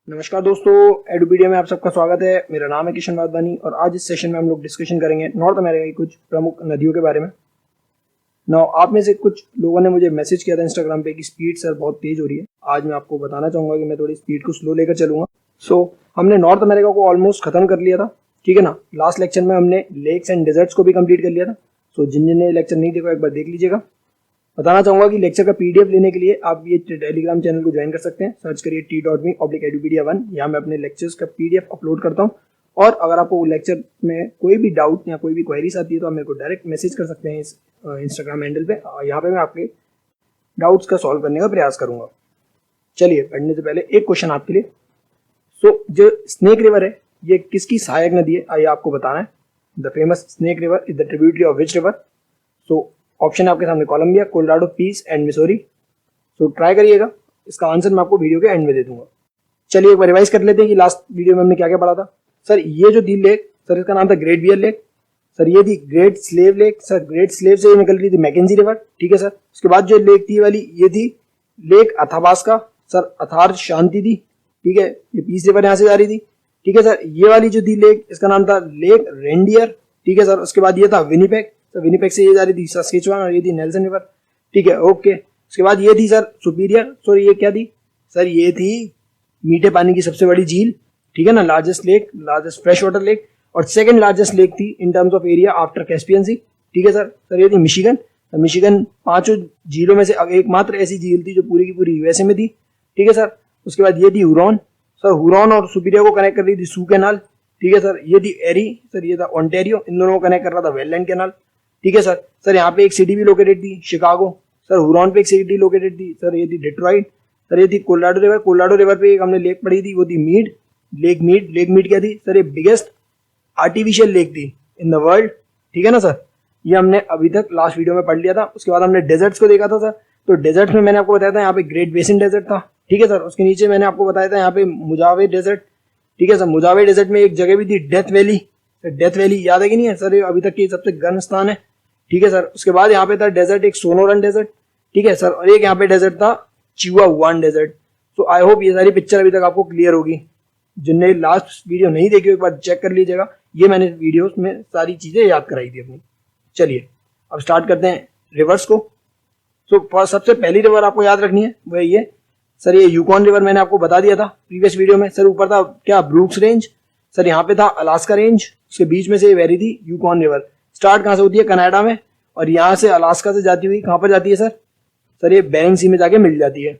नमस्कार दोस्तों, एडुपीडिया में आप सबका स्वागत है। मेरा नाम है किशन वाधवानी और आज इस सेशन में हम लोग डिस्कशन करेंगे नॉर्थ अमेरिका की कुछ प्रमुख नदियों के बारे में। नाउ आप में से कुछ लोगों ने मुझे मैसेज किया था इंस्टाग्राम पे कि स्पीड सर बहुत तेज हो रही है। आज मैं आपको बताना चाहूँगा कि मैं थोड़ी स्पीड को स्लो लेकर चलूँगा। सो हमने नॉर्थ अमेरिका को ऑलमोस्ट खत्म कर लिया था, ठीक है ना। लास्ट लेक्चर में हमने लेक्स एंड डेजर्ट्स को भी कंप्लीट कर लिया था। सो जिन लेक्चर नहीं देखा एक बार देख लीजिएगा। बताना चाहूँगा कि लेक्चर का पीडीएफ लेने के लिए आप ये टेलीग्राम चैनल को ज्वाइन कर सकते हैं। सर्च करिए t.me/edupedia1। यहाँ मैं अपने लेक्चर्स का पीडीएफ अपलोड करता हूँ और अगर आपको लेक्चर में कोई भी डाउट या कोई भी क्वेरीज आती है तो आप मेरे को डायरेक्ट मैसेज कर सकते हैं इस इंस्टाग्राम हैंडल पे। यहाँ पे मैं आपके डाउट्स का सॉल्व करने का प्रयास करूँगा। चलिए पढ़ने से पहले एक क्वेश्चन आपके लिए। सो जो स्नेक रिवर है ये किसकी सहायक नदी है, आइए आपको बताना है। The famous Snake River is the tributary of which river? So option है आपके सामने Columbia, Colorado, Peace and Missouri. So try करिएगा, इसका आंसर मैं आपको वीडियो के एंड में दे दूंगा। चलिए एक बार रिवाइज कर लेते हैं कि लास्ट वीडियो में हमने क्या क्या पढ़ा था। सर ये जो थी लेक, सर इसका नाम था ग्रेट बियर लेक। सर ये थी great slave lake. Sir great slave से ये निकल रही थी मैकेंजी रिवर, ठीक है सर। उसके बाद जो लेक थी वाली ये थी लेक अथाबास्का। सर अथार शांति थी, ठीक है। ये पीस रिवर यहाँ से जा रही थी, ठीक है सर। ये वाली जो थी लेक इसका नाम था लेक रेंडियर, ठीक है सर। उसके बाद ये था विनिपेग। तो विनिपेग से ये जा रही थी सस्केचुआन और ये थी नेल्सन रिवर, ठीक है, ओके। उसके बाद ये थी सर सुपीरियर। सॉरी ये क्या थी सर? ये थी मीठे पानी की सबसे बड़ी झील, ठीक है ना, largest lake, largest fresh water lake और सेकंड लार्जेस्ट लेक थी in terms of area after Caspian Sea, ठीक है सर। सर ये थी मिशिगन। तो मिशिगन पांचों झीलों में से एकमात्र ऐसी झील थी जो पूरी की पूरी यूएसए में थी, ठीक है सर। उसके बाद ये थी हुरॉन। सर हुरॉन और सुपीरियर को कनेक्ट कर रही थी सू कैनाल, ठीक है सर। ये थी एरी। सर ये था ओंटेरियो, इन दोनों को कनेक्ट कर रहा था वेललैंड कैनाल, ठीक है सर। सर यहाँ पे एक सिटी भी लोकेटेड थी शिकागो। सर हुरॉन पे एक सिटी लोकेटेड थी, सर ये थी डिट्रॉइट। सर ये थी कोलोराडो रिवर। कोलोराडो रिवर पे एक हमने लेक पढ़ी थी, वो थी Mead, Lake Mead. Lake Mead क्या थी सर? ये बिगेस्ट आर्टिफिशियल लेक थी इन द वर्ल्ड, ठीक है ना सर। ये हमने अभी तक लास्ट वीडियो में पढ़ लिया था। उसके बाद हमने डेजर्ट्स को देखा था सर। तो डेजर्ट्स में मैंने आपको बताया था यहाँ पे ग्रेट बेसिन डेजर्ट था, ठीक है सर। उसके नीचे मैंने आपको बताया था यहाँ पे मुजावे डेजर्ट, ठीक है सर। मुजावे डेजर्ट में एक जगह भी थी डेथ वैली। डेथ वैली याद है कि नहीं है सर? ये अभी तक की सबसे गर्म स्थान है, ठीक है सर। उसके बाद यहाँ पे था डेजर्ट एक सोनोरन डेजर्ट, ठीक है सर। और एक यहाँ पे डेजर्ट था चिहुआहुआन डेजर्ट। तो आई होप ये सारी पिक्चर अभी तक आपको क्लियर होगी। जिनने लास्ट वीडियो नहीं देखी एक बार चेक कर लीजिएगा। ये मैंने वीडियोस में सारी चीजें याद कराई थी अपनी। चलिए अब स्टार्ट करते हैं रिवर्स को। तो सबसे पहली रिवर आपको याद रखनी है वो है ये सर, ये यूकॉन रिवर। मैंने आपको बता दिया था प्रीवियस वीडियो में। सर ऊपर था क्या? Brooks range. सर यहाँ पे था अलास्का रेंज। उसके बीच में से ये वैरी थी यूकॉन रिवर। स्टार्ट कहाँ से होती है? कनाडा में। और यहाँ से अलास्का से जाती हुई कहाँ पर जाती है सर? सर ये बेरिंग सी में जाके मिल जाती है।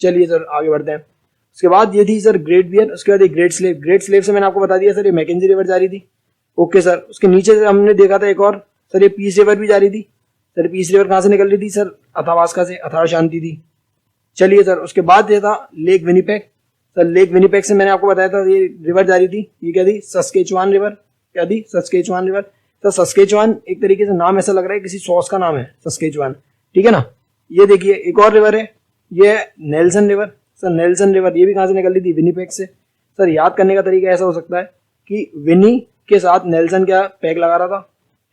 चलिए सर आगे बढ़ते हैं। उसके बाद ये थी सर ग्रेट बियर। उसके बाद ये ग्रेट स्लेव। ग्रेट स्लेव से मैंने आपको बता दिया सर ये मैकेंजी रिवर जा रही थी, ओके सर। उसके नीचे से हमने देखा था एक और सर, ये पीस रिवर भी जा रही थी। सर पीस रिवर कहाँ से निकल रही थी सर? अथाबास्का से, अथार शांति थी। चलिए सर उसके बाद ये था lake Winnipeg. Sir lake Winnipeg से मैंने आपको बताया था ये रिवर जा रही थी, ये क्या थी? सस्केचुआन रिवर। क्या थी? सस्केचुआन रिवर। सर सस्केचुआन एक तरीके से नाम ऐसा लग रहा है किसी सॉस का नाम है, सस्केचुआन, ठीक है ना। ये देखिए एक और रिवर है, ये Nelson river. Sir Nelson river ये भी कहाँ से निकल रही थी? विनिपेग से। सर याद करने का तरीका ऐसा हो सकता है कि विनी के साथ नेल्सन क्या पैग लगा रहा था,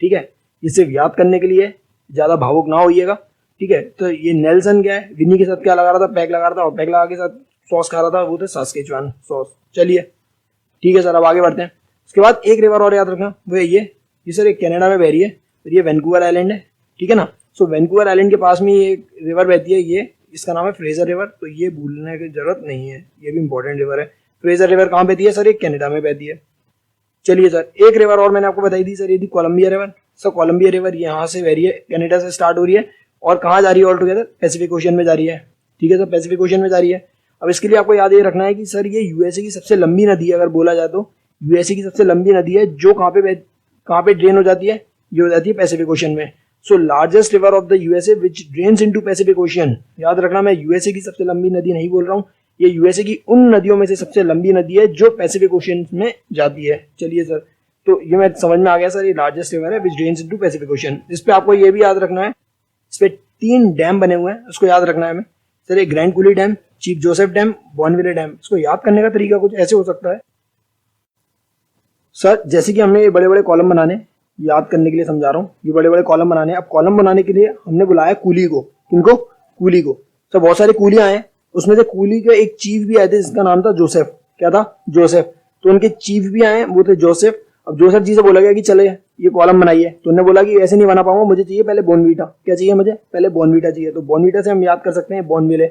ठीक है। ये सिर्फ याद करने के लिए, ज्यादा भावुक ना होइएगा, ठीक है। तो ये नेल्सन क्या है? विनी के साथ क्या लगा रहा था? पैग लगा रहा था और पैग लगा के साथ सॉस खा रहा था, वो थे सस्केचुआन सॉस। चलिए ठीक है सर अब आगे बढ़ते हैं। उसके बाद एक रिवर और याद रखना वो है ये सर एक कनाडा में बह रही है। तो ये वैंकूवर आइलैंड है, ठीक है ना। सो वैंकूवर आइलैंड के पास में ये एक रिवर बहती है, ये इसका नाम है फ्रेजर रिवर। तो ये भूलने की जरूरत नहीं है, ये भी इंपॉर्टेंट रिवर है। फ्रेजर रिवर कहाँ बहती है सर? एक कनाडा में बहती है। चलिए सर एक रिवर और मैंने आपको बताई थी सर, ये थी Columbia River. Sir Columbia River यहाँ से बह रही है, कनाडा से स्टार्ट हो रही है और कहाँ जा रही है? ऑल टुगेदर पैसिफिक ओशन में जा रही है, ठीक है सर, पैसिफिक ओशन में जा रही है। अब इसके लिए आपको याद ये रखना है कि सर ये यूएसए की सबसे लंबी नदी है। अगर बोला जाए तो यूएसए की सबसे लंबी नदी है जो कहाँ पे ड्रेन हो जाती है? ये हो जाती है पैसिफिक ओशन में। So largest river of the USA which drains into Pacific ocean. याद रखना मैं यूएसए की सबसे लंबी नदी नहीं बोल रहा हूँ, ये यूएसए की उन नदियों में से सबसे लंबी नदी है जो पैसिफिक ओशन में जाती है। चलिए सर तो ये मैं समझ में आ गया सर, ये लार्जेस्ट रिवर है विच ड्रेन्स इनटू पैसिफिक ओशन। इस पे आपको ये भी याद रखना है, इस पे 3 डैम बने हुए हैं, उसको याद रखना है हमें सर। ये Grand Coulee Dam, Chief Joseph Dam, Bonneville Dam. इसको याद करने का तरीका कुछ ऐसे हो सकता है सर, जैसे कि हमने ये बड़े बड़े कॉलम बनाने, याद करने के लिए समझा रहा हूँ, ये बड़े बड़े कॉलम बनाने। अब कॉलम बनाने के लिए हमने बुलाया कूली को। किनको? कूली को। सर बहुत सारे कूलियां आए, उसमें से कूली के एक चीफ भी आए थे जिसका नाम था जोसेफ। क्या था, जोसेफ। तो उनके चीफ भी आए, वो थे जोसेफ। अब जोसेफ जी से बोला गया कि चले ये कॉलम बनाइए, तो उन्होंने बोला कि ऐसे नहीं बना पाऊंगा, मुझे चाहिए पहले बॉर्नवीटा। क्या चाहिए मुझे, पहले बॉर्नवीटा चाहिए। तो बॉर्नवीटा से हम याद कर सकते हैं बॉर्नविले,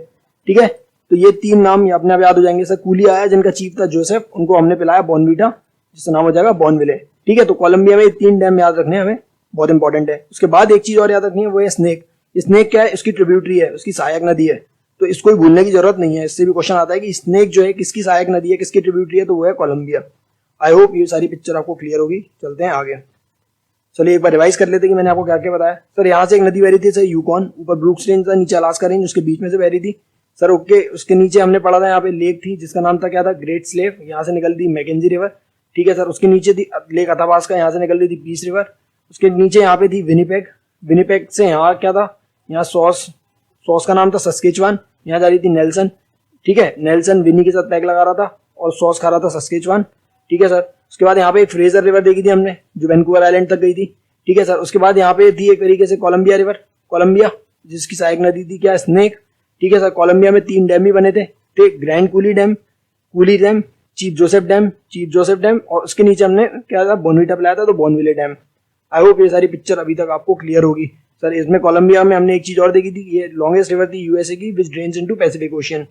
ठीक है। तो ये 3 नाम अपने आप याद हो जाएंगे। सर कूली आया जिनका चीफ था जोसेफ, उनको हमने पिलाया बॉर्नवीटा, जिसका नाम हो जाएगा बॉर्नविले, ठीक है। तो कोलंबिया में 3 डैम याद रखने हमें, बहुत इंपॉर्टेंट है। उसके बाद एक चीज और याद रखनी है, वो है स्नेक। स्नेक क्या है, उसकी ट्रिब्यूटरी है, उसकी सहायक नदी है। तो इसको भी भूलने की जरूरत नहीं है, इससे भी क्वेश्चन आता है कि स्नेक जो है किसकी सहायक नदी है, किसकी ट्रिब्यूटरी है, तो वो है कोलंबिया। आई होप ये सारी पिक्चर आपको क्लियर होगी। चलते हैं आगे। चलिए एक बार रिवाइज कर लेते हैं कि मैंने आपको क्या क्या बताया। सर यहाँ से एक नदी बह रही थी, सर यूकॉन, ऊपर ब्रूक्स रेंज था, नीचे अलास्का रेंज, उसके बीच में से बह रही थी। सर ओके, उसके नीचे हमने पढ़ा था यहाँ पे लेक थी जिसका नाम था क्या था, ग्रेट स्लेव। यहाँ से निकल थी मैकेंजी रिवर, ठीक है सर। उसके नीचे थी लेक अथाबास्का, यहाँ से निकल रही थी पीस रिवर। उसके नीचे यहाँ पे थी विनिपेग। विनिपेग से यहाँ क्या था, यहाँ सॉस का नाम था सस्केचुआन। यहाँ जा रही थी नेल्सन, ठीक है। नेल्सन विनी के साथ पैक लगा रहा था और सॉस खा रहा था सस्केचुआन, ठीक है सर। उसके बाद यहाँ पे एक फ्रेजर रिवर देखी थी हमने, जो वैंकूवर आइलैंड तक गई थी, ठीक है सर। उसके बाद यहाँ पे थी एक तरीके से कोलंबिया रिवर, कोलंबिया जिसकी सहायक नदी थी क्या, स्नेक, ठीक है सर। कोलंबिया में 3 डैम भी बने थे, grand Coulee Dam, Chief Joseph dam, और उसके नीचे हमने क्या था, बॉर्नवीटा पिलाया था, तो बॉर्नविले डैम। आई होप ये सारी पिक्चर अभी तक आपको क्लियर होगी। सर इसमें कोलंबिया में हमने एक चीज और देखी थी, ये लॉन्गेस्ट रिवर थी यूएसए की, विच ड्रेन्स इनटू पैसिफिक ओशियन।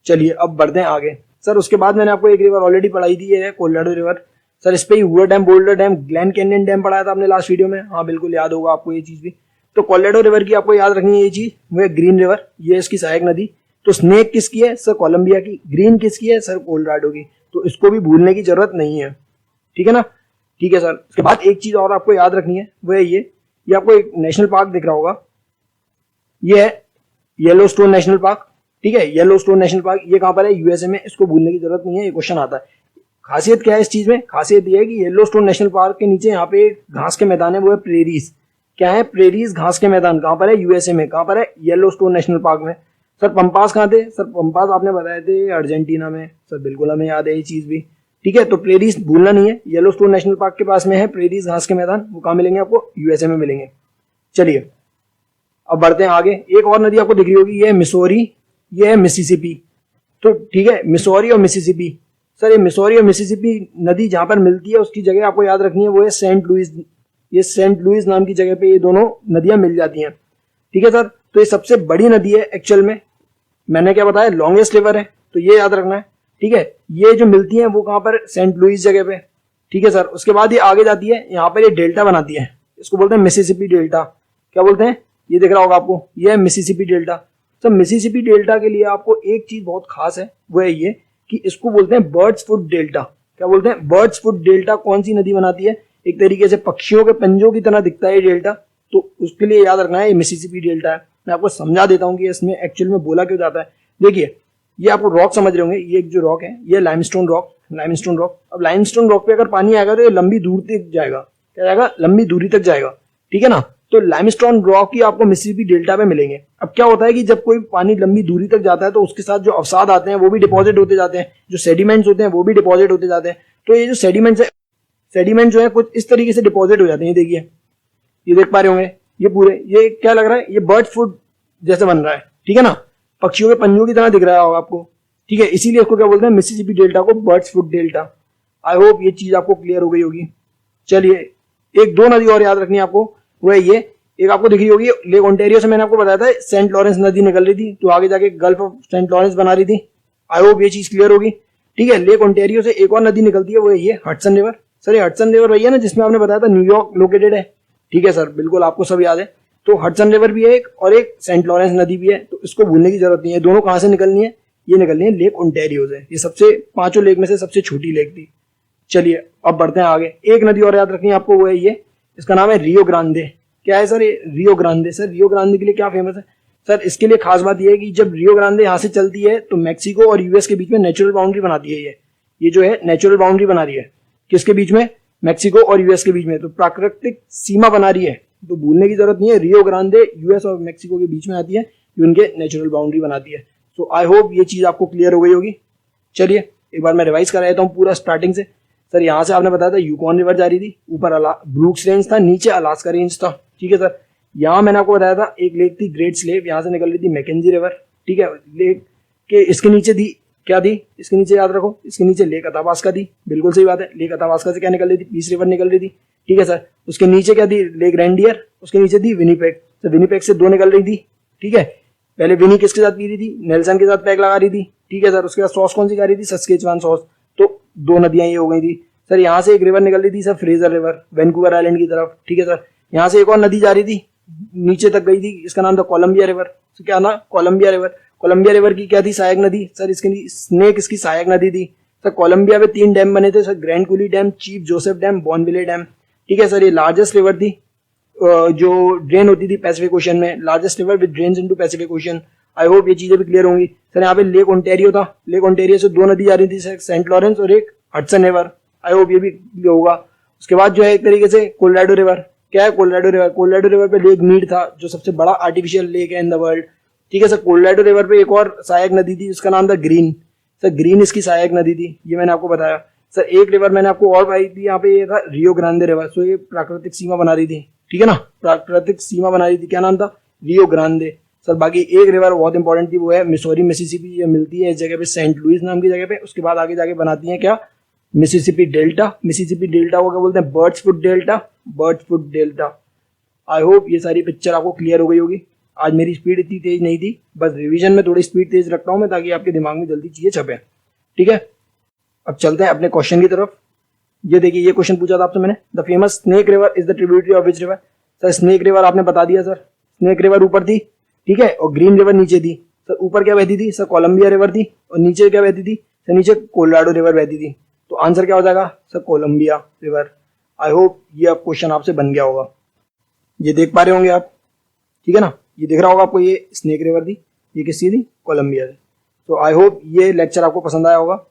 चलिए अब बढ़ते हैं आगे। सर उसके बाद मैंने आपको एक रिवर ऑलरेडी पढ़ाई थी, ये है कोलोराडो रिवर। सर इस पे Hoover Dam, Boulder Dam, Glen Canyon Dam पढ़ाया था आपने लास्ट वीडियो में, हाँ बिल्कुल याद होगा आपको ये चीज भी। तो कोलोराडो रिवर की आपको याद रखनी है ये चीज, वो है ग्रीन रिवर, ये इसकी सहायक नदी। तो स्नेक किसकी है, सर कोलंबिया की। ग्रीन किसकी है, सर कोलोराडो की। तो इसको भी भूलने की जरूरत नहीं है, ठीक है ना, ठीक है सर। उसके बाद एक चीज और आपको याद रखनी है, वो है ये आपको एक नेशनल पार्क दिख रहा होगा, ये है येलोस्टोन नेशनल पार्क, ठीक है। येलोस्टोन नेशनल पार्क ये कहां पर है, यूएसए में। इसको भूलने की जरूरत नहीं है, ये क्वेश्चन आता है। खासियत क्या है इस चीज में, खासियत ये है कि येलोस्टोन नेशनल पार्क के नीचे यहाँ पे घास के मैदान है, वो है प्रेरीज। क्या है, प्रेरीज, घास के मैदान। कहां पर है, यूएसए में। कहां पर है, येलोस्टोन नेशनल पार्क में। सर पंपास कहाँ थे, सर पंपास आपने बताए थे अर्जेंटीना में, सर बिल्कुल हमें याद है ये चीज भी, ठीक है। तो प्रेरीज भूलना नहीं है, येलोस्टोन नेशनल पार्क के पास में है प्रेरीज, घास के मैदान। वो कहाँ मिलेंगे आपको, यूएसए में मिलेंगे। चलिए अब बढ़ते हैं आगे। एक और नदी आपको दिख रही होगी, ये है मिसौरी, ये है मिसिसिपी। तो ठीक है, मिसौरी और मिसिसिपी। सर ये मिसौरी और मिसिसिपी नदी जहां पर मिलती है उसकी जगह आपको याद रखनी है, वो है सेंट लुइस। ये सेंट लुइस नाम की जगह पे ये दोनों नदियां मिल जाती हैं, ठीक है सर। तो ये सबसे बड़ी नदी है एक्चुअल में, मैंने क्या बताया, लॉन्गेस्ट रिवर है, तो ये याद रखना है, ठीक है। ये जो मिलती है वो कहां पर, सेंट लुइस जगह पे, ठीक है सर। उसके बाद ये आगे जाती है, यहाँ पर ये डेल्टा बनाती है, इसको बोलते हैं मिसिसिपी डेल्टा। क्या बोलते हैं, ये दिख रहा होगा आपको, ये है मिसिसिपी डेल्टा। तो मिसिसिपी डेल्टा के लिए आपको एक चीज बहुत खास है, वो है ये कि इसको बोलते हैं बर्ड्स फुट डेल्टा। क्या बोलते हैं, बर्ड्स फुट डेल्टा। कौन सी नदी बनाती है, एक तरीके से पक्षियों के पंजों की तरह दिखता है डेल्टा, तो उसके लिए याद रखना है ये मिसिसिपी डेल्टा है। मैं आपको समझा देता हूँ कि इसमें एक्चुअल में बोला क्यों जाता है। देखिए ये आपको रॉक समझ रहे होंगे, ये एक जो रॉक है ये लाइमस्टोन रॉक, लाइमस्टोन रॉक। अब लाइमस्टोन रॉक पे अगर पानी आएगा तो ये लंबी दूर तक जाएगा, क्या जाएगा, लंबी दूरी तक जाएगा, ठीक है ना। तो लाइमस्टोन रॉक ही आपको मिसिसिपी डेल्टा पे मिलेंगे। अब क्या होता है कि जब कोई पानी लंबी दूरी तक जाता है तो उसके साथ जो अवसाद आते हैं वो भी डिपॉजिट होते जाते हैं, जो सेडिमेंट्स होते हैं वो भी डिपॉजिट होते जाते हैं। तो ये जो सेडिमेंट्स है, सेडिमेंट जो है कुछ इस तरीके से डिपॉजिट हो जाते हैं। देखिए ये देख पा रहे होंगे, ये पूरे, ये क्या लग रहा है, ये बर्ड फूड जैसे बन रहा है, ठीक है ना, पक्षियों के पंजों की तरह दिख रहा होगा आपको, ठीक है। इसीलिए इसको क्या बोलते हैं, मिसिसिपी डेल्टा को बर्ड्स फूड डेल्टा। आई होप ये चीज आपको क्लियर हो गई होगी। चलिए एक दो नदी और याद रखनी है आपको, वो है ये, एक आपको दिख रही होगी लेक ओंटारियो से, मैंने आपको बताया था सेंट लॉरेंस नदी निकल रही थी, तो आगे जाके गल्फ ऑफ सेंट लॉरेंस बना रही थी। आई होप ये चीज क्लियर होगी, ठीक है। लेक ओंटारियो से एक और नदी निकलती है, वो है ये हडसन रिवर। सर ये हडसन रिवर वही है ना जिसमें आपने बताया था न्यूयॉर्क लोकेटेड है, ठीक है सर, बिल्कुल आपको सब याद है। तो हडसन रिवर भी है एक, और एक सेंट लॉरेंस नदी भी है, तो इसको भूलने की जरूरत नहीं है। दोनों कहां से निकलनी है, ये निकलनी है लेक ओंटारियो से। ये सबसे 5 लेक में से सबसे छोटी लेक थी। चलिए अब बढ़ते हैं आगे। एक नदी और याद रखनी है आपको, वो है ये, इसका नाम है रियो ग्रांडे। क्या है सर ये, Rio Grande. Sir Rio Grande के लिए क्या फेमस है, सर इसके लिए खास बात यह है कि जब रियो ग्रांडे यहाँ से चलती है तो मैक्सिको और यूएस के बीच में नेचुरल बाउंड्री बनाती है। ये जो है नेचुरल बाउंड्री बना रही है, किसके बीच में, मैक्सिको और यूएस के बीच में, तो प्राकृतिक सीमा बना रही है। तो भूलने की जरूरत नहीं है, रियो ग्रांडे यूएस और मैक्सिको के बीच में आती है, जो उनके नेचुरल बाउंड्री बनाती है। तो आई होप ये चीज आपको क्लियर हो गई होगी। चलिए एक बार मैं रिवाइज कर देता हूँ पूरा स्टार्टिंग से। सर यहाँ से आपने बताया था यूकॉन रिवर जा रही थी, ऊपर ब्रूक्स रेंज था, नीचे अलास्का रेंज था, ठीक है सर। यहाँ मैंने आपको बताया था एक लेक थी ग्रेट स्लेव, यहाँ से निकल रही थी मैकेंजी रिवर, ठीक है। लेक के इसके नीचे थी क्या दी, इसके नीचे याद रखो, इसके नीचे लेक अथाबास्का दी, बिल्कुल सही बात है। लेक अथाबास्का से क्या निकल रही थी, पीस रिवर निकल रही थी, ठीक है सर। उसके नीचे क्या दी, लेक रेंडियर, उसके नीचे दी विनीपेग, तो विनीपेग से 2 निकल रही थी, ठीक है। पहले विनी किसके साथ पी रही थी, नेल्सन के साथ पैक लगा रही थी, ठीक है सर। उसके बाद सॉस कौन सी खा रही थी, सस्केचुआन सॉस, तो 2 नदियां ये हो गई थी सर। यहाँ से एक रिवर निकल रही थी sir, Fraser river, Vancouver island की तरफ, ठीक है सर। यहाँ से एक और नदी जा रही थी, नीचे तक गई थी, इसका नाम था कोलंबिया रिवर। तो क्या ना, कोलंबिया रिवर। कोलंबिया रिवर की क्या थी, सहायक नदी सर। इसके स्नेक इसकी सहायक नदी थी सर। कोलंबिया में 3 डैम बने थे sir, Grand Coulee Dam, Chief Joseph Dam, Bonneville Dam, ठीक है सर। ये लार्जेस्ट रिवर थी जो ड्रेन होती थी पैसिफिक ओशन में, largest river with drains into Pacific ocean. I hope ये चीजें भी क्लियर होंगी सर। यहाँ पे लेक ओंटेरियो था, लेक ओंटेरियो से 2 नदी जा रही थी सर, सेंट लॉरेंस और एक हडसन रिवर। आई होप ये भी क्लियर होगा। उसके बाद जो है एक तरीके से कोलोराडो रिवर, क्या है कोलोराडो रिवर, कोलोराडो रिवर पे लेक मीड था जो सबसे बड़ा आर्टिफिशियल लेक है इन द वर्ल्ड, ठीक है सर। कोलोराडो रिवर पे एक और सहायक नदी थी उसका नाम था ग्रीन सर, ग्रीन इसकी सहायक नदी थी, ये मैंने आपको बताया सर। एक रिवर मैंने आपको और बताई थी यहाँ पे, ये था रियो ग्रांडे रिवर। सो ये प्राकृतिक सीमा बना रही थी, ठीक है ना, प्राकृतिक सीमा बना रही थी, क्या नाम था, रियो ग्रांडे सर। बाकी एक रिवर बहुत इंपॉर्टेंट थी, वो है मिसौरी मिसिसिपी, ये मिलती है इस जगह पे, सेंट लुइस नाम की जगह पे। उसके बाद आगे जाके बनाती है क्या, मिसिसिपी डेल्टा। मिसिसिपी डेल्टा को क्या बोलते हैं, birds foot delta, birds foot delta. आई होप ये सारी पिक्चर आपको क्लियर हो गई होगी। आज मेरी स्पीड इतनी तेज नहीं थी, बस रिवीजन में थोड़ी स्पीड तेज रखता हूँ मैं, ताकि आपके दिमाग में जल्दी चीजें छपे, ठीक है। अब चलते हैं अपने क्वेश्चन की तरफ। ये देखिए, ये क्वेश्चन पूछा था आपसे मैंने, the famous Snake River is the tributary of which river. Sir snake river आपने बता दिया सर, स्नेक रिवर ऊपर थी, ठीक है, और ग्रीन रिवर नीचे थी सर। ऊपर क्या बहती थी सर, कोलंबिया रिवर थी, और नीचे क्या बहती थी सर, नीचे कोलोराडो रिवर बहती थी। तो आंसर क्या हो जाएगा sir, Columbia River. I hope ये अब क्वेश्चन आपसे बन गया होगा। ये देख पा रहे होंगे आप, ठीक है ना, ये दिख रहा होगा आपको, ये स्नेक रिवर थी, ये किसकी थी, कोलंबिया से। तो आई होप ये लेक्चर आपको पसंद आया होगा।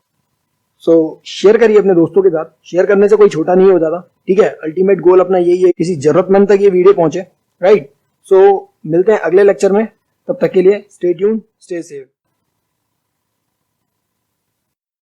सो शेयर करिए अपने दोस्तों के साथ, शेयर करने से कोई छोटा नहीं हो जाता, ठीक है। अल्टीमेट गोल अपना यही है, किसी जरूरतमंद तक ये वीडियो पहुंचे, राइट। सो मिलते हैं अगले लेक्चर में, तब तक के लिए स्टे ट्यून, स्टे सेफ।